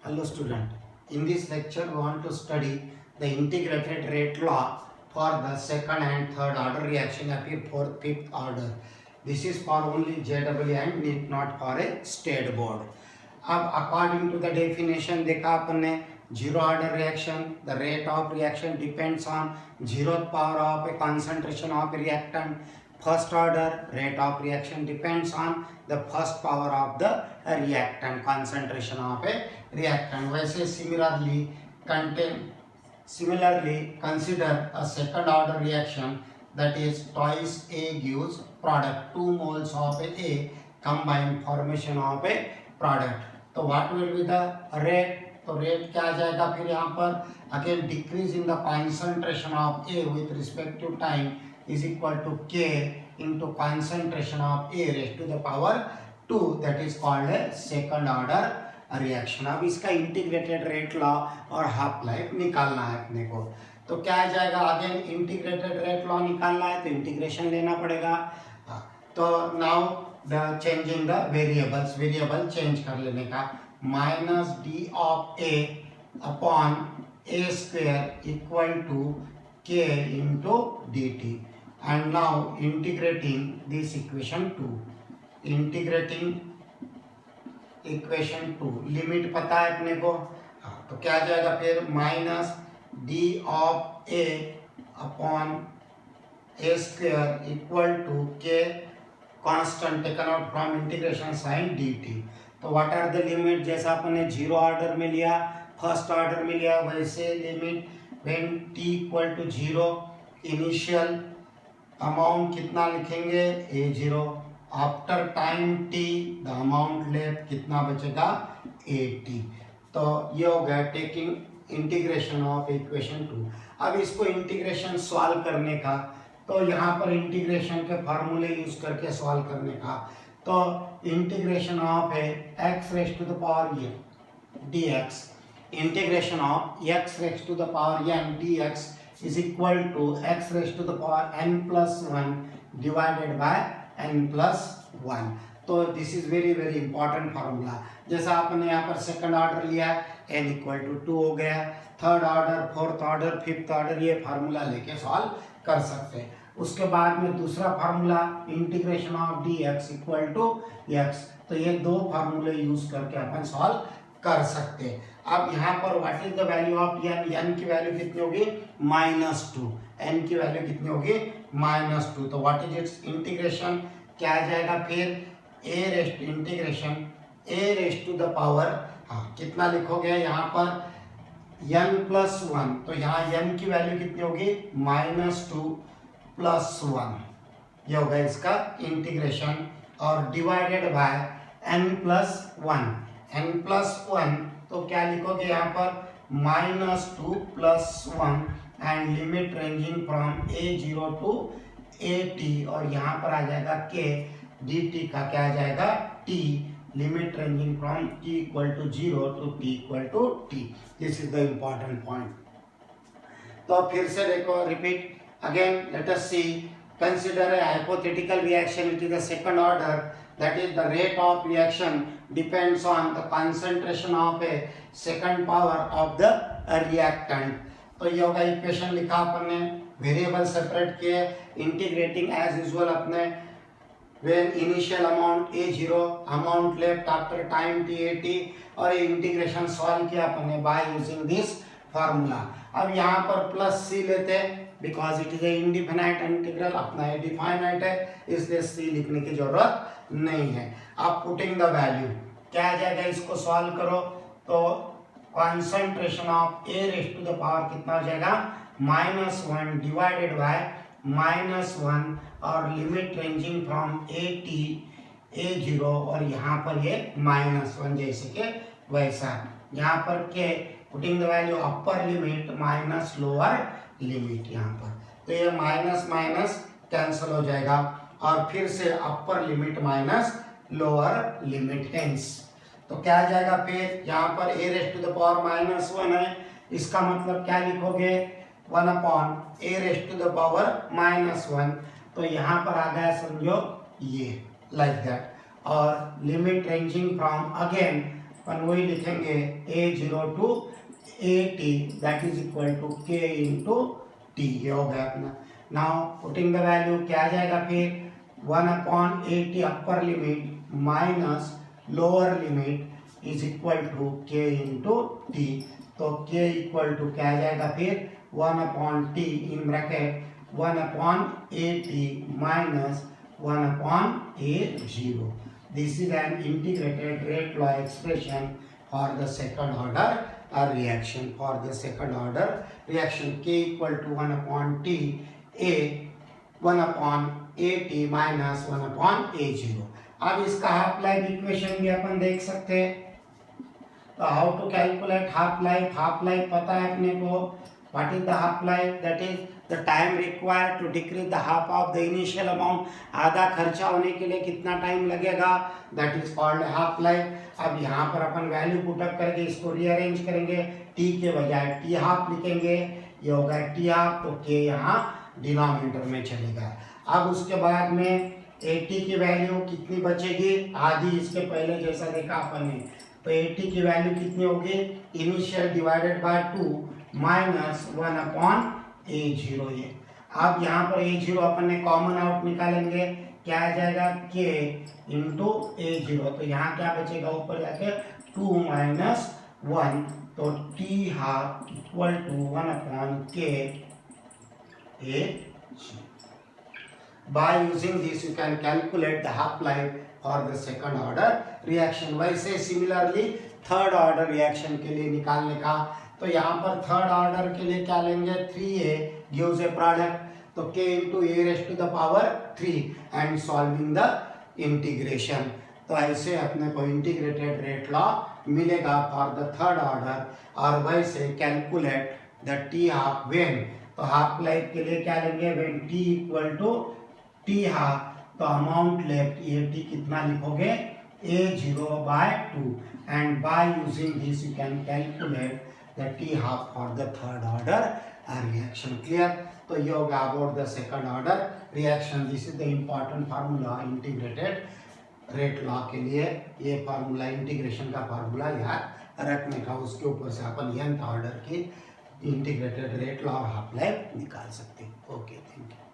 Hello student. In this lecture we want to study the integrated rate law for the second and third order reaction या फिर fourth fifth order. This is for only JEE and NEET, not for a state board. अब according to the definition देखा अपन ने zero order reaction, the rate of reaction depends on zeroth power of a concentration of reactant. First order rate of reaction depends on the first power of the reactant, concentration of a reactant. वैसे similarly consider a second order reaction, that is twice A gives product 2 moles of A combined formation of a product. तो what will be the rate? तो rate क्या आ जाएगा फिर यहाँ पर again decrease in the concentration of A with respect to time is equal to K into concentration of A raised to the power 2, that is called a second order reaction. अब इसका integrated rate law और half life निकालना है अपने को. तो क्या आ जाएगा, अगेन इंटीग्रेटेड रेट लॉ निकालना है तो इंटीग्रेशन लेना पड़ेगा. तो now the changing the variables, variable change कर लेने का. Minus D of A upon A square equal to K into D T. And now integrating this equation 2, integrating equation 2, limit पता है अपने को. तो क्या आ जाएगा फिर minus D of A upon A square equal to K constant taken out from integration sign D T. तो व्हाट आर द लिमिट, जैसा अपने जीरो ऑर्डर में लिया, फर्स्ट ऑर्डर में लिया, वैसे limit when T equal to zero, initial amount कितना लिखेंगे A zero, after time T the amount left कितना बचेगा ए टी. तो ये हो गया टेकिंग इंटीग्रेशन ऑफ इक्वेशन 2. अब इसको इंटीग्रेशन सॉल्व करने का, तो यहाँ पर इंटीग्रेशन के फार्मूले यूज करके सॉल्व करने का. तो integration of x raise to the power n d x, integration of x raise to the power n d x is equal to x raise to the power n plus 1 divided by n plus 1. तो this is very very important formula. जैसा आपने यहाँ पर second order लिया n equal to 2 हो गया, third order, fourth order, fifth order ये formula लेके सॉल्व कर सकते हैं. उसके बाद में दूसरा formula integration of d x equal to x. तो ये दो फार्मूले यूज करके अपन सॉल्व कर सकते हैं. अब यहाँ पर what is the value of n, n की वैल्यू कितनी होगी -2, n की वैल्यू कितनी होगी -2. तो व्हाट इज इट्स इंटीग्रेशन, क्या आ जाएगा फिर a raised integration a raised to the power, कितना लिखोगे यहाँ पर n प्लस 1. तो यहाँ n की वैल्यू कितनी होगी -2 प्लस 1, ये होगा इसका इंटीग्रेशन, और divided by n plus 1. n plus 1 तो क्या लिखोगे यहाँ पर -2 plus 1 and limit ranging from a0 to at, और यहाँ पर आ जाएगा k dt का क्या आ जाएगा t, limit ranging from t equal to 0 to t equal to t. This is the important point. तो फिर से देखो, repeat again, let us see, consider a hypothetical reaction. It is the second order, that is the rate of reaction depends on the concentration of a second power of the reactant. तो ये होगा equation लिखा अपन ने, variable separate किए, integrating as usual अपने when initial amount a0, amount left after time t, और ये integration solve किया अपन ने बाय यूजिंग दिस फार्मूला. अब यहाँ पर प्लस सी लेते हैं because it is a इनडिफिनाइट integral, अपना ये डिफाइनाइट है इसलिए सी लिखने की जरूरत नहीं है. अब पुटिंग द वैल्यू क्या आ जाएगा, इसको सॉल्व करो तो concentration of a raise to the power कितना हो जाएगा -1 डिवाइडेड बाय -1, और limit ranging from a t a0, और यहाँ पर ये -1 जैसे के वैसा. यहाँ पर के putting the value upper limit minus lower limit यहाँ पर, तो ये माइनस माइनस कैंसिल हो जाएगा, और फिर से upper limit minus lower limit hence. तो क्या आ जाएगा फिर यहाँ पर a raise to the power -1 है, इसका मतलब क्या लिखोगे 1 upon a raise to the power -1. तो यहाँ पर आ गया समझो ये लाइक दैट, और लिमिट रेंजिंग फ्रॉम अगेन अपन वही लिखेंगे A0 to AT that is equal to K into t. ये हो गया अपना। नाउ पुटिंग द वैल्यू क्या आ जाएगा फिर 1/80 upper limit minus lower limit is equal to K into t. तो K इक्वल टू क्या आ जाएगा फिर 1/t in bracket 1/80 minus 1/A0. This is an integrated rate law expression for the second order reaction. For the second order reaction, K equal to 1/T, A 1/AT minus 1/A0. अब इसका half life equation भी अपन देख सकते हैं। तो how to calculate half life? Half life पता है अपने को। What is the half life? That is the time required to decrease the half of the initial amount. आधा खर्चा होने के लिए कितना टाइम लगेगा? That is called half life. अब यहाँ पर अपन वैल्यू पुटअप करके इसको रीअरेंज करेंगे। t के बजाय t हाफ लिखेंगे। ये होगा t हाफ, तो k यहाँ डिनोमिनेटर में चलेगा। अब उसके बाद में 80 की वैल्यू कितनी बचेगी? आधी, इसके पहले जैसा देखा अपन ने। तो 80 की वैल्यू कितनी होगी? Initial divided by 2 minus 1/A0। ये अब यहाँ पर A0 अपन ने कॉमन आउट निकालेंगे, क्या आ जाएगा? K into A0। तो यहाँ क्या बचेगा ऊपर जाके? 2 माइनस 1, तो t half equal to 1/K A0। By using this you can calculate the half life for the second order reaction. वैसे सिमिलरली थर्ड ऑर्डर रिएक्शन के लिए निकालने का, तो यहाँ पर थर्ड ऑर्डर के लिए क्या लेंगे? 3A gives a product, तो K into A raised to the power 3 and solving the integration। तो ऐसे अपने को इंटीग्रेटेड रेट लॉ मिलेगा फॉर द थर्ड ऑर्डर। और वैसे calculate the t half when, तो हाफ लाइफ के लिए क्या लेंगे? When t equal to t half, तो अमाउंट लेफ्ट ये t कितना लिखोगे? A0/2 and by using this you can calculate the t half for the third order reaction. Clear? तो ये होगा about the second order reaction. This is the important formula integrated rate law के लिए। ये formula integration का formula याद रखने का, उसके ऊपर से अपन nth ऑर्डर की इंटीग्रेटेड रेट लॉ और हाफ लाइफ निकाल सकते हैं। Okay, thank you.